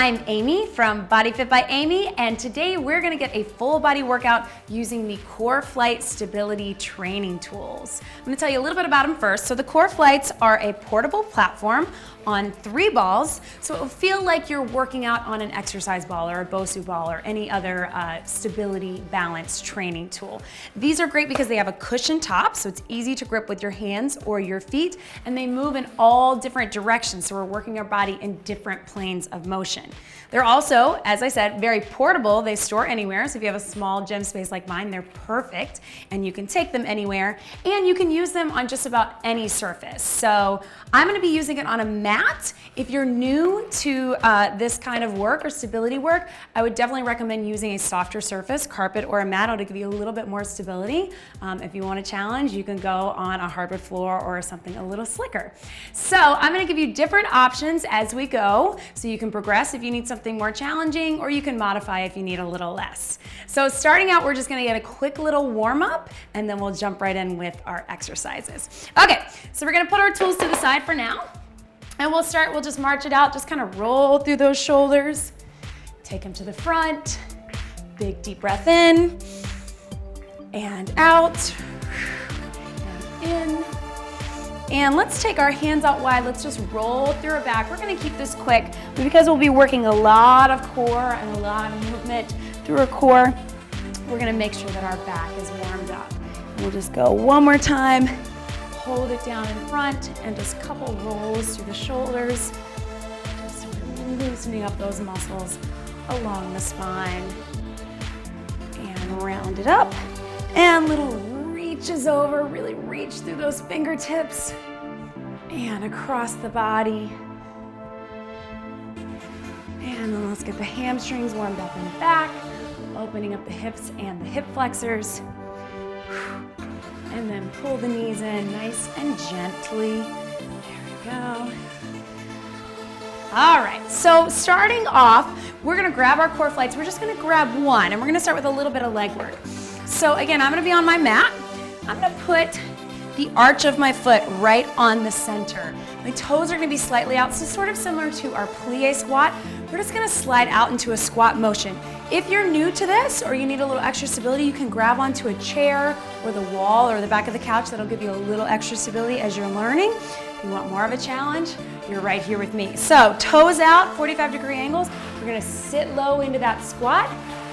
I'm Amy from BodyFitbyAmy, and today we're going to get a full body workout using the Core Flyte stability training tools. I'm going to tell you a little bit about them first. So the Core Flytes are a portable platform on 3 balls, so it will feel like you're working out on an exercise ball or a BOSU ball or any other stability balance training tool. These are great because they have a cushion top, so it's easy to grip with your hands or your feet, and they move in all different directions, so we're working our body in different planes of motion. They're also, as I said, very portable. They store anywhere, so if you have a small gym space like mine, they're perfect, and you can take them anywhere, and you can use them on just about any surface. So I'm gonna be using it on a mat. If you're new to this kind of work or stability work, I would definitely recommend using a softer surface, carpet or a mat, to give you a little bit more stability. If you want a challenge, you can go on a hardwood floor or something a little slicker. So I'm gonna give you different options as we go, so you can progress if you need something more challenging, or you can modify if you need a little less. So starting out, we're just gonna get a quick little warm up, and then we'll jump right in with our exercises. Okay, so we're gonna put our tools to the side for now. And we'll just march it out, just kind of roll through those shoulders, take them to the front, big deep breath in, and out, and in. And let's take our hands out wide, let's just roll through our back. We're gonna keep this quick, but because we'll be working a lot of core and a lot of movement through our core, we're gonna make sure that our back is warmed up. And we'll just go one more time. Hold it down in front and just a couple rolls through the shoulders. Just loosening up those muscles along the spine. And round it up. And little reaches over, really reach through those fingertips. And across the body. And then let's get the hamstrings warmed up in the back. Opening up the hips and the hip flexors. And then pull the knees in nice and gently. There we go. All right, so starting off, we're gonna grab our Core Flytes. We're just gonna grab one, and we're gonna start with a little bit of leg work. So again, I'm gonna be on my mat. I'm gonna put the arch of my foot right on the center. My toes are gonna be slightly out, so sort of similar to our plie squat. We're just gonna slide out into a squat motion. If you're new to this or you need a little extra stability, you can grab onto a chair or the wall or the back of the couch. That'll give you a little extra stability as you're learning. If you want more of a challenge, you're right here with me. So toes out, 45-degree angles. We're gonna sit low into that squat,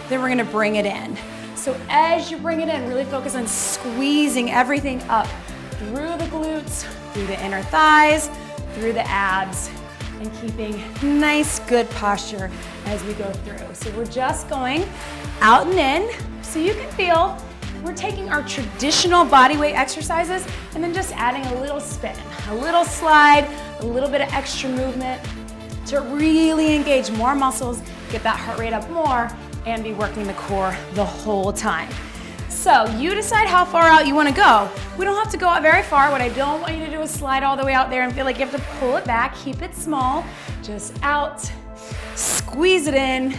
then we're gonna bring it in. So as you bring it in, really focus on squeezing everything up through the glutes, through the inner thighs, through the abs, and keeping nice, good posture as we go through. So we're just going out and in, so you can feel we're taking our traditional body weight exercises and then just adding a little spin, a little slide, a little bit of extra movement to really engage more muscles, get that heart rate up more, and be working the core the whole time. So you decide how far out you want to go. We don't have to go out very far. What I don't want you to do is slide all the way out there and feel like you have to pull it back. Keep it small, just out, squeeze it in.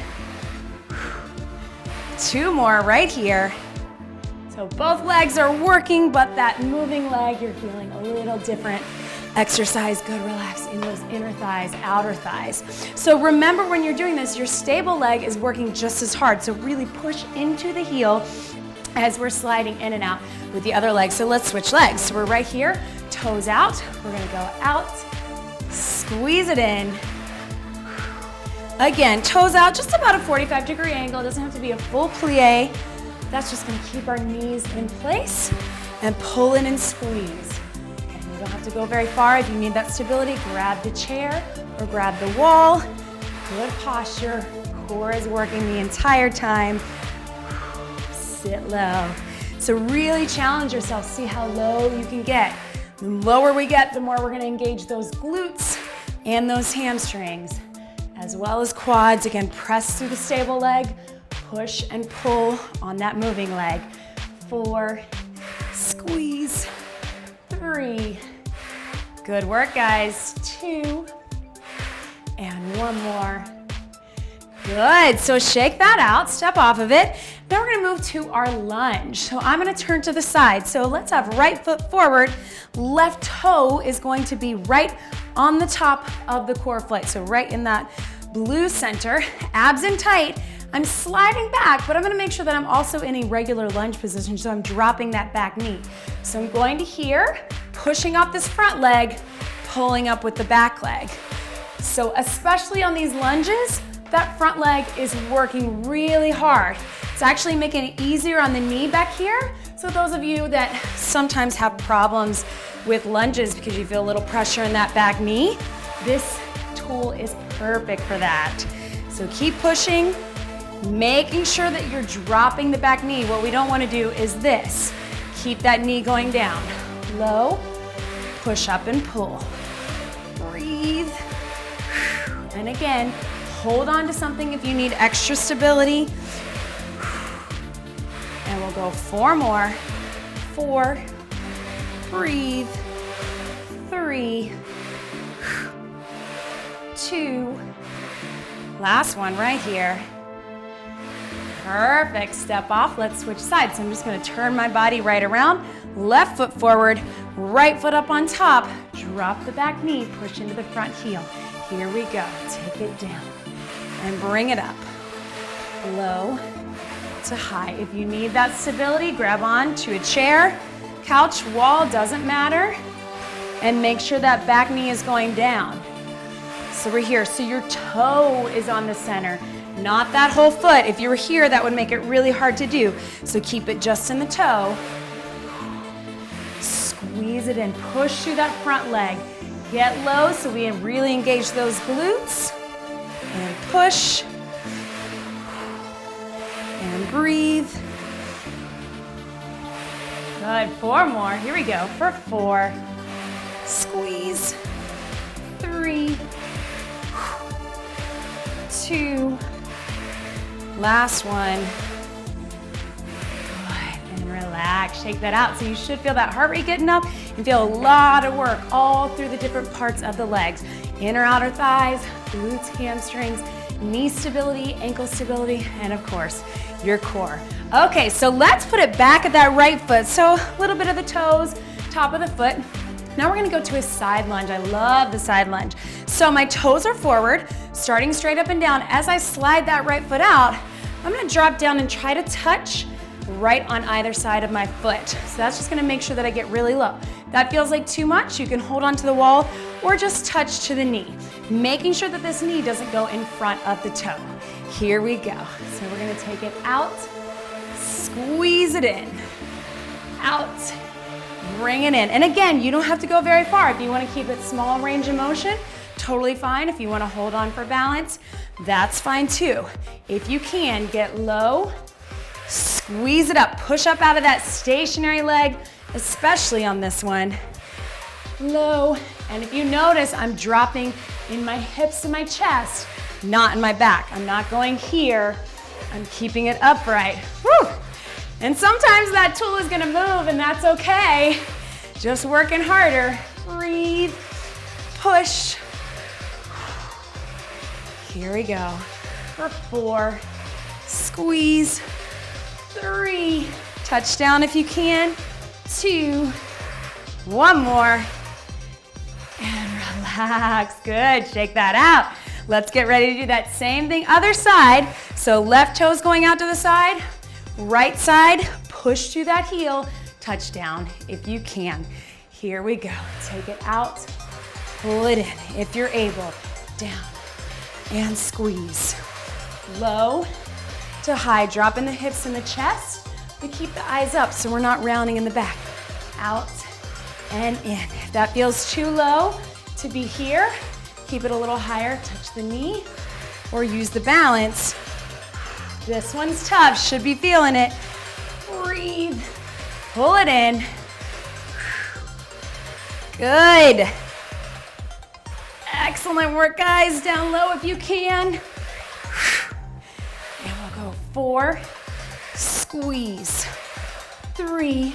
2 more right here. So both legs are working, but that moving leg, you're feeling a little different. Exercise, good, relax in those inner thighs, outer thighs. So remember when you're doing this, your stable leg is working just as hard. So really push into the heel as we're sliding in and out with the other leg. So let's switch legs. So we're right here, toes out. We're gonna go out, squeeze it in. Again, toes out, just about a 45-degree angle. It doesn't have to be a full plie. That's just gonna keep our knees in place and pull in and squeeze. And you don't have to go very far. If you need that stability, grab the chair or grab the wall. Good posture. Core is working the entire time. Sit low. So really challenge yourself. See how low you can get. The lower we get, the more we're gonna engage those glutes and those hamstrings, as well as quads. Again, press through the stable leg, push and pull on that moving leg. 4, squeeze, 3. Good work, guys. 2, and 1 more. Good, so shake that out, step off of it. Now we're gonna move to our lunge. So I'm gonna turn to the side. So let's have right foot forward, left toe is going to be right on the top of the Core Flyte. So right in that blue center, abs in tight. I'm sliding back, but I'm gonna make sure that I'm also in a regular lunge position, so I'm dropping that back knee. So I'm going to here, pushing off this front leg, pulling up with the back leg. So especially on these lunges, that front leg is working really hard. It's actually making it easier on the knee back here. So those of you that sometimes have problems with lunges because you feel a little pressure in that back knee, this tool is perfect for that. So keep pushing, making sure that you're dropping the back knee. What we don't want to do is this. Keep that knee going down. Low, push up and pull. Breathe. And again, hold on to something if you need extra stability. And we'll go 4 more. 4, breathe, 3, 2, last one right here. Perfect, step off, let's switch sides. So I'm just gonna turn my body right around, left foot forward, right foot up on top, drop the back knee, push into the front heel. Here we go, take it down and bring it up. Low to high. If you need that stability, grab on to a chair, couch, wall, doesn't matter. And make sure that back knee is going down. So we're here, so your toe is on the center, not that whole foot. If you were here, that would make it really hard to do. So keep it just in the toe. Squeeze it in, push through that front leg. Get low so we really engage those glutes. And push. And breathe. Good, 4 more. Here we go for 4. Squeeze. 3. 2. Last one. Good, and relax. Shake that out. So you should feel that heart rate getting up and feel a lot of work all through the different parts of the legs. Inner, outer thighs, glutes, hamstrings, knee stability, ankle stability, and of course, your core. Okay, so let's put it back at that right foot. So a little bit of the toes, top of the foot. Now we're gonna go to a side lunge. I love the side lunge. So my toes are forward, starting straight up and down. As I slide that right foot out, I'm gonna drop down and try to touch right on either side of my foot. So that's just gonna make sure that I get really low. If that feels like too much, you can hold on to the wall or just touch to the knee, making sure that this knee doesn't go in front of the toe. Here we go. So we're gonna take it out, squeeze it in, out, bring it in. And again, you don't have to go very far. If you wanna keep it small range of motion, totally fine. If you wanna hold on for balance, that's fine too. If you can, get low, squeeze it up, push up out of that stationary leg, especially on this one. Low, and if you notice, I'm dropping in my hips and my chest, not in my back. I'm not going here, I'm keeping it upright. Whew. And sometimes that tool is gonna move and that's okay. Just working harder. Breathe, push. Here we go. For 4, squeeze, 3, touch down if you can, 2, 1 more, and relax. Good, shake that out. Let's get ready to do that same thing, other side. So left toes going out to the side, right side, push through that heel, touch down if you can. Here we go, take it out, pull it in if you're able, down, and squeeze. Low to high, drop in the hips and the chest, but keep the eyes up so we're not rounding in the back. Out and in. If that feels too low to be here, keep it a little higher, touch the knee, or use the balance. This one's tough, should be feeling it. Breathe, pull it in. Good. Excellent work, guys. Down low if you can. And we'll go 4, squeeze, 3,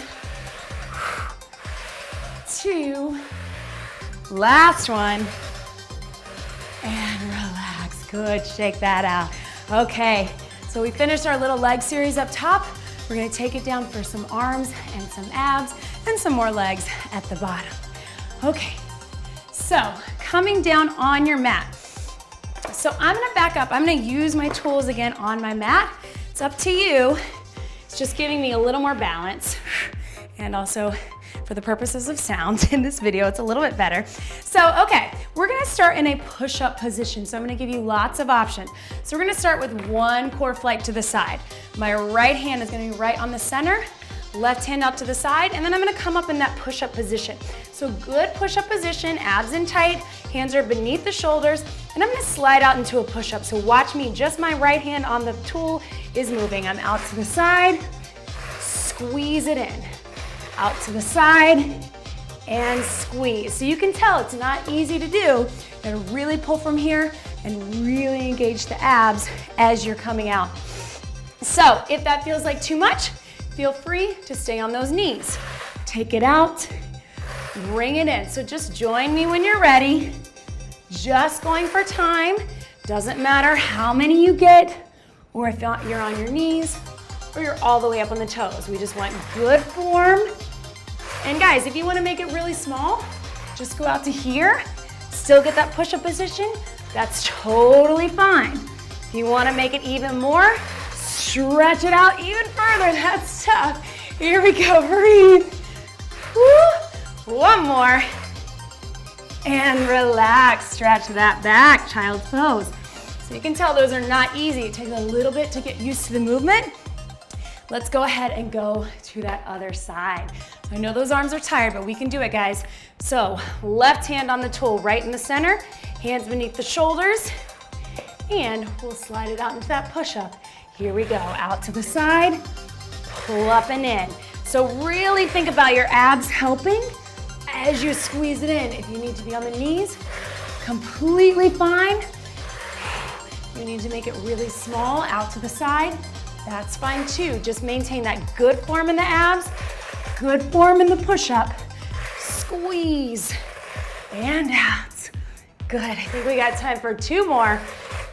2, last one, and relax. Good, shake that out. Okay, so we finished our little leg series up top. We're gonna take it down for some arms and some abs and some more legs at the bottom. Okay, so coming down on your mat. So I'm gonna back up. I'm gonna use my tools again on my mat. It's up to you. It's just giving me a little more balance. And also, for the purposes of sound in this video, it's a little bit better. So, okay, we're gonna start in a push-up position. So I'm gonna give you lots of options. So we're gonna start with one core flight to the side. My right hand is gonna be right on the center, left hand out to the side, and then I'm gonna come up in that push-up position. So good push-up position, abs in tight, hands are beneath the shoulders, and I'm gonna slide out into a push-up. So watch me, just my right hand on the tool is moving. I'm out to the side, squeeze it in. Out to the side, and squeeze. So you can tell it's not easy to do. You gotta really pull from here and really engage the abs as you're coming out. So if that feels like too much, feel free to stay on those knees. Take it out, bring it in. So just join me when you're ready. Just going for time. Doesn't matter how many you get, or if you're on your knees, or you're all the way up on the toes. We just want good form. And guys, if you want to make it really small, just go out to here, still get that push-up position. That's totally fine. If you want to make it even more, stretch it out even further. That's tough. Here we go, breathe. Woo. One more. And relax, stretch that back, child's pose. So you can tell those are not easy. It takes a little bit to get used to the movement. Let's go ahead and go to that other side. I know those arms are tired, but we can do it, guys. So left hand on the tool, right in the center, hands beneath the shoulders, and we'll slide it out into that push-up. Here we go, out to the side, pull up and in. So really think about your abs helping as you squeeze it in. If you need to be on the knees, completely fine. You need to make it really small, out to the side. That's fine too. Just maintain that good form in the abs, good form in the push-up. Squeeze and out. Good, I think we got time for two more.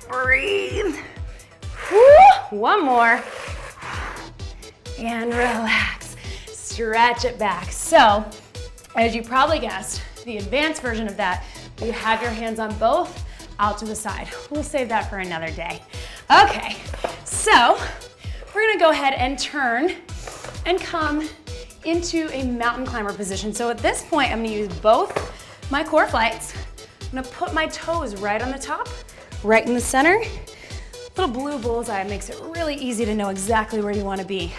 Breathe. Woo. One more. And relax. Stretch it back. So, as you probably guessed, the advanced version of that, you have your hands on both, out to the side. We'll save that for another day. Okay, so, we're gonna go ahead and turn and come into a mountain climber position. So at this point, I'm gonna use both my core flights. I'm gonna put my toes right on the top, right in the center. Little blue bullseye makes it really easy to know exactly where you wanna be.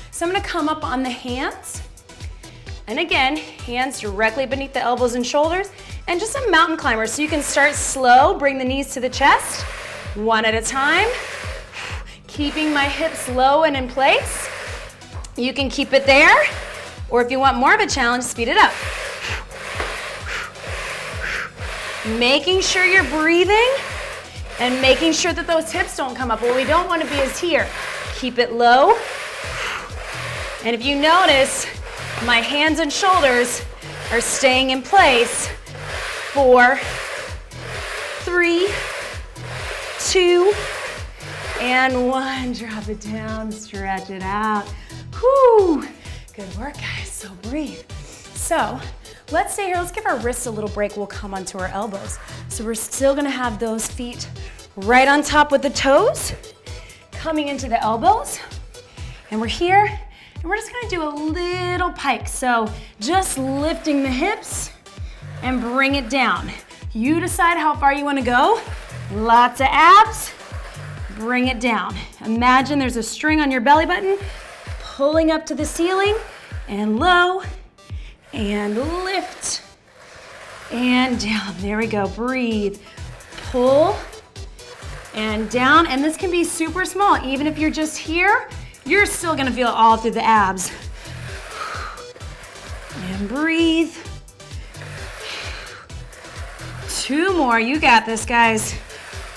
So I'm gonna come up on the hands. And again, hands directly beneath the elbows and shoulders. And just a mountain climber. So you can start slow, bring the knees to the chest, one at a time. Keeping my hips low and in place. You can keep it there, or if you want more of a challenge, speed it up. Making sure you're breathing and making sure that those hips don't come up. What we don't want to be is here. Keep it low. And if you notice, my hands and shoulders are staying in place. 4, 3, 2, and 1, drop it down, stretch it out. Whew, good work, guys, so breathe. So, let's stay here, let's give our wrists a little break. We'll come onto our elbows. So we're still gonna have those feet right on top with the toes, coming into the elbows. And we're here, and we're just gonna do a little pike. So just lifting the hips and bring it down. You decide how far you wanna go. Lots of abs. Bring it down. Imagine there's a string on your belly button, pulling up to the ceiling, and low, and lift, and down. There we go, breathe. Pull, and down, and this can be super small. Even if you're just here, you're still gonna feel it all through the abs. And breathe. 2 more, you got this, guys.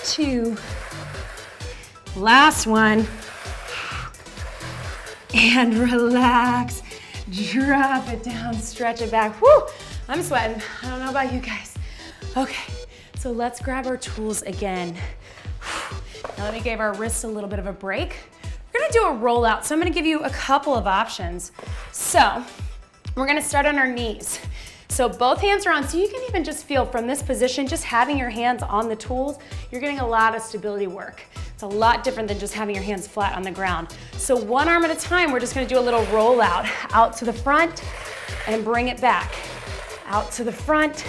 2. Last one. And relax. Drop it down, stretch it back. Whew, I'm sweating. I don't know about you guys. Okay, so let's grab our tools again. Now that we gave our wrists a little bit of a break, we're gonna do a rollout. So I'm gonna give you a couple of options. So we're gonna start on our knees. So both hands are on, so you can even just feel from this position, just having your hands on the tools, you're getting a lot of stability work. It's a lot different than just having your hands flat on the ground. So one arm at a time, we're just gonna do a little rollout, out to the front and bring it back. Out to the front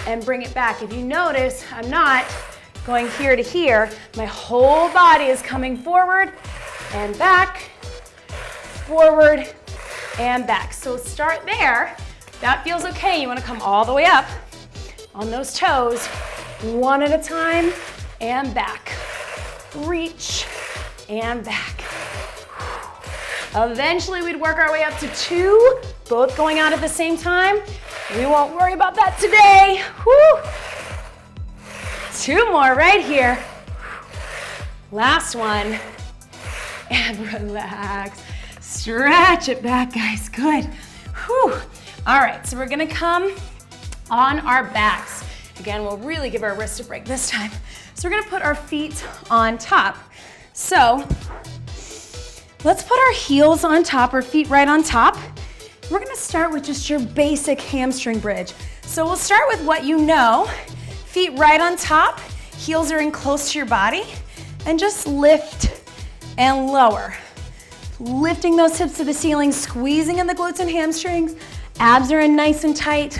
and bring it back. If you notice, I'm not going here to here. My whole body is coming forward and back, forward and back. So start there. That feels okay. You want to come all the way up on those toes, one at a time and back. Reach and back. Eventually we'd work our way up to 2, both going out at the same time. We won't worry about that today. Woo. 2 more right here. Last one. And relax. Stretch it back, guys. Good. Whew. All right, so we're gonna come on our backs. Again, we'll really give our wrists a break this time. So we're gonna put our feet on top. So let's put our heels on top, our feet right on top. We're gonna start with just your basic hamstring bridge. So we'll start with what you know. Feet right on top, heels are in close to your body, and just lift and lower. Lifting those hips to the ceiling, squeezing in the glutes and hamstrings. Abs are in nice and tight,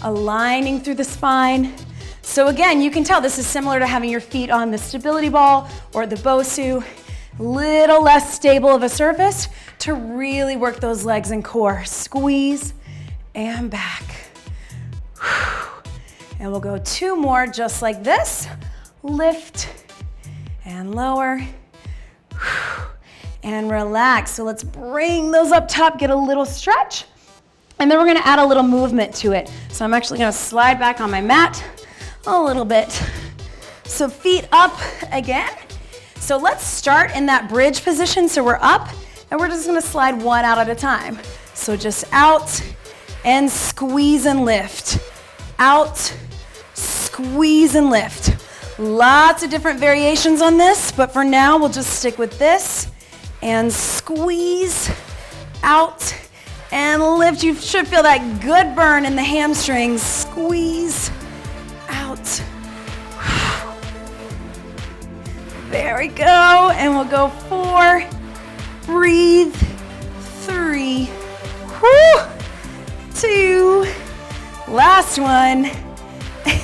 aligning through the spine. So again, you can tell this is similar to having your feet on the stability ball or the Bosu. Little less stable of a surface to really work those legs and core. Squeeze and back. And we'll go 2 more just like this. Lift and lower. And relax. So let's bring those up top, get a little stretch. And then we're gonna add a little movement to it. So I'm actually gonna slide back on my mat a little bit. So feet up again. So let's start in that bridge position. So we're up and we're just gonna slide 1 out at a time. So just out and squeeze and lift. Out, squeeze and lift. Lots of different variations on this, but for now we'll just stick with this. And squeeze, out, and lift. You should feel that good burn in the hamstrings. Squeeze, out. There we go, and we'll go 4, breathe, 3, 2, last one,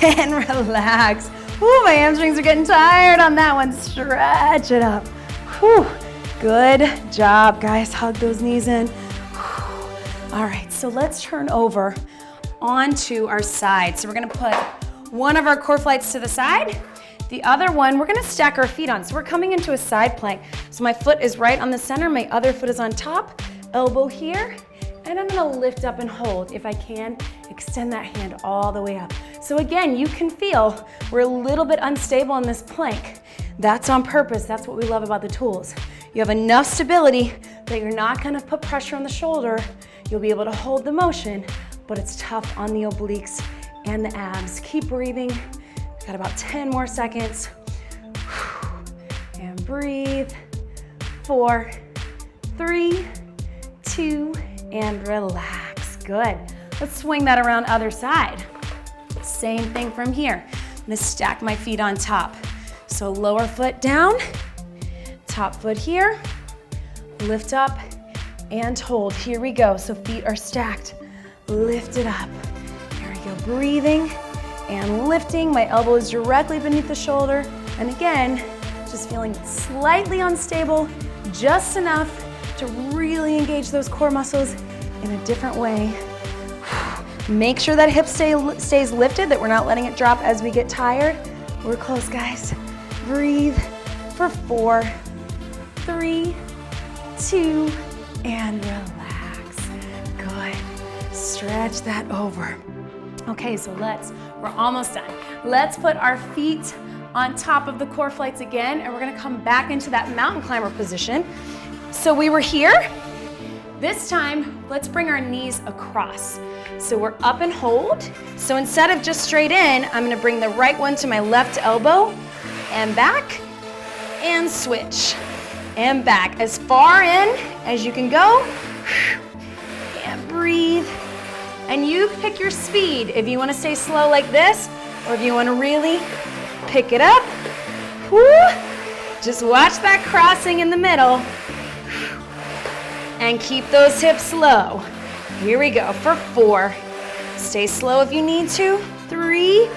and relax. Whew, my hamstrings are getting tired on that one. Stretch it up. Whew. Good job, guys. Hug those knees in. Whew. All right, so let's turn over onto our side. So we're gonna put one of our core flights to the side. The other one, we're gonna stack our feet on. So we're coming into a side plank. So my foot is right on the center, my other foot is on top, elbow here, and I'm gonna lift up and hold. If I can, extend that hand all the way up. So again, you can feel we're a little bit unstable in this plank. That's on purpose, that's what we love about the tools. You have enough stability that you're not gonna put pressure on the shoulder. You'll be able to hold the motion, but it's tough on the obliques and the abs. Keep breathing. Got about 10 more seconds. And breathe. 4, 3, 2, and relax. Good. Let's swing that around other side. Same thing from here. I'm gonna stack my feet on top. So lower foot down, top foot here, lift up and hold. Here we go. So feet are stacked. Lift it up. Here we go. Breathing and lifting. My elbow is directly beneath the shoulder. And again, just feeling slightly unstable, just enough to really engage those core muscles in a different way. Make sure that hip stays lifted, that we're not letting it drop as we get tired. We're close, guys. Breathe for 4, 3, 2, and relax. Good. Stretch that over. Okay, so we're almost done. Let's put our feet on top of the core flights again, and we're gonna come back into that mountain climber position. So we were here. This time, let's bring our knees across. So we're up and hold. So instead of just straight in, I'm gonna bring the right one to my left elbow and back, and switch, and back. As far in as you can go, and breathe. And you you pick your speed. If you want to stay slow like this, or if you want to really pick it up, woo, just watch that crossing in the middle and keep those hips low. Here we go for 4. Stay slow if you need to. 3,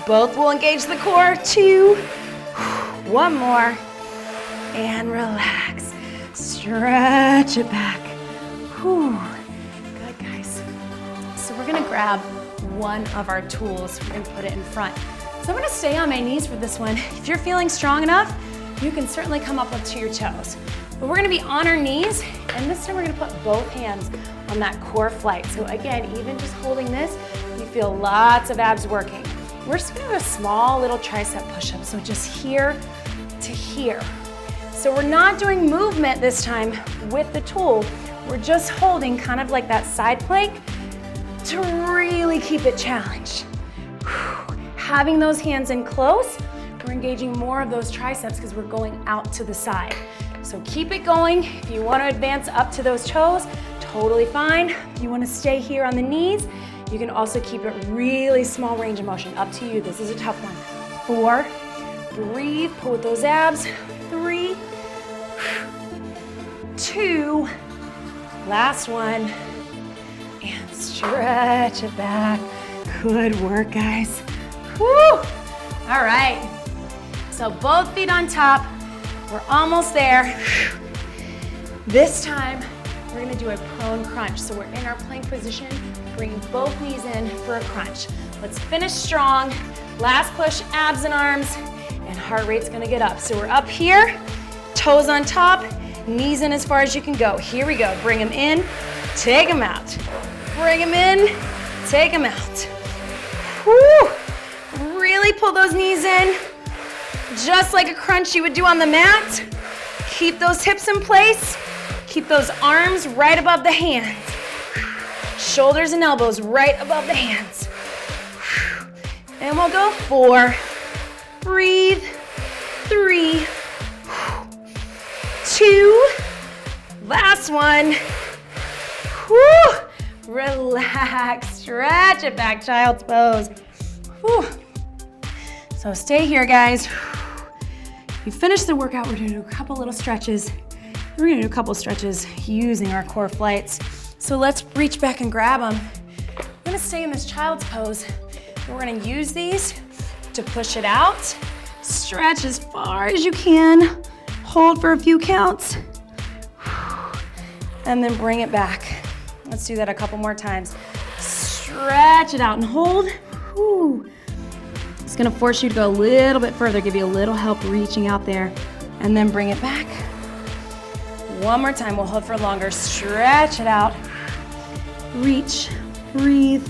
both will engage the core. 2, 1 more, and relax. Stretch it back. Whew. Good, guys. So we're gonna grab one of our tools. We're gonna put it in front. So I'm gonna stay on my knees for this one. If you're feeling strong enough, you can certainly come up to your toes. But we're gonna be on our knees, and this time we're gonna put both hands on that Core Flyte. So again, even just holding this, you feel lots of abs working. We're just gonna do a small little tricep push-up, so just here to here. So we're not doing movement this time with the tool. We're just holding kind of like that side plank to really keep it challenged. Having those hands in close, we're engaging more of those triceps because we're going out to the side. So keep it going. If you want to advance up to those toes, totally fine. If you want to stay here on the knees, you can also keep it really small range of motion. Up to you. This is a tough one. 4, breathe, pull with those abs. 3, 2, last one, and stretch it back. Good work, guys. Woo! All right, so both feet on top. We're almost there. This time, we're gonna do a prone crunch. So we're in our plank position, bringing both knees in for a crunch. Let's finish strong. Last push, abs and arms, and heart rate's gonna get up. So we're up here, toes on top, knees in as far as you can go. Here we go, bring them in, take them out. Bring them in, take them out. Woo! Really pull those knees in, just like a crunch you would do on the mat. Keep those hips in place. Keep those arms right above the hands. Shoulders and elbows right above the hands. And we'll go 4, breathe, 3, 2, last one. Whew. Relax, stretch it back, child's pose. Whew. So stay here, guys. We finished the workout, we're gonna do a couple little stretches. We're gonna do a couple stretches using our Core Flytes. So let's reach back and grab them. We're gonna stay in this child's pose. We're gonna use these to push it out. Stretch as far as you can. Hold for a few counts. And then bring it back. Let's do that a couple more times. Stretch it out and hold. Whew. It's gonna force you to go a little bit further, give you a little help reaching out there, and then bring it back. One more time, we'll hold for longer. Stretch it out. Reach, breathe.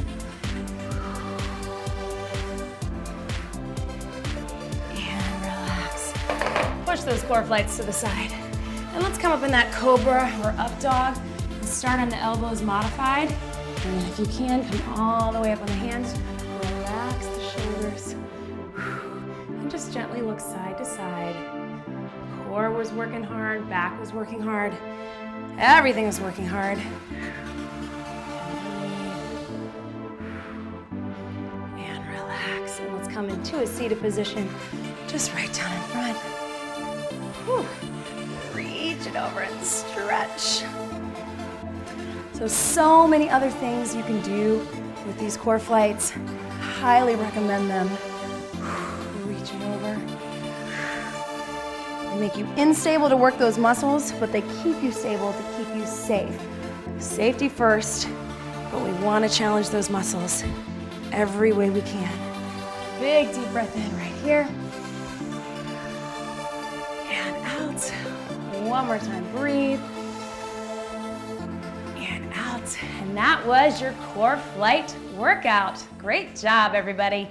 And relax. Push those Core Flytes to the side. And let's come up in that Cobra or Up Dog and start on the elbows modified. And then if you can, come all the way up on the hands. Relax the shoulders. And just gently look side to side. Core was working hard, back was working hard. Everything was working hard. And relax. And let's come into a seated position, just right down in front. Whew. Reach it over and stretch. So many other things you can do with these Core Flytes. Highly recommend them. Reach it over. They make you unstable to work those muscles, but they keep you stable to keep you safe. Safety first, but we want to challenge those muscles every way we can. Big deep breath in right here. And out. One more time, breathe. And out. And that was your Core Flyte workout. Great job, everybody.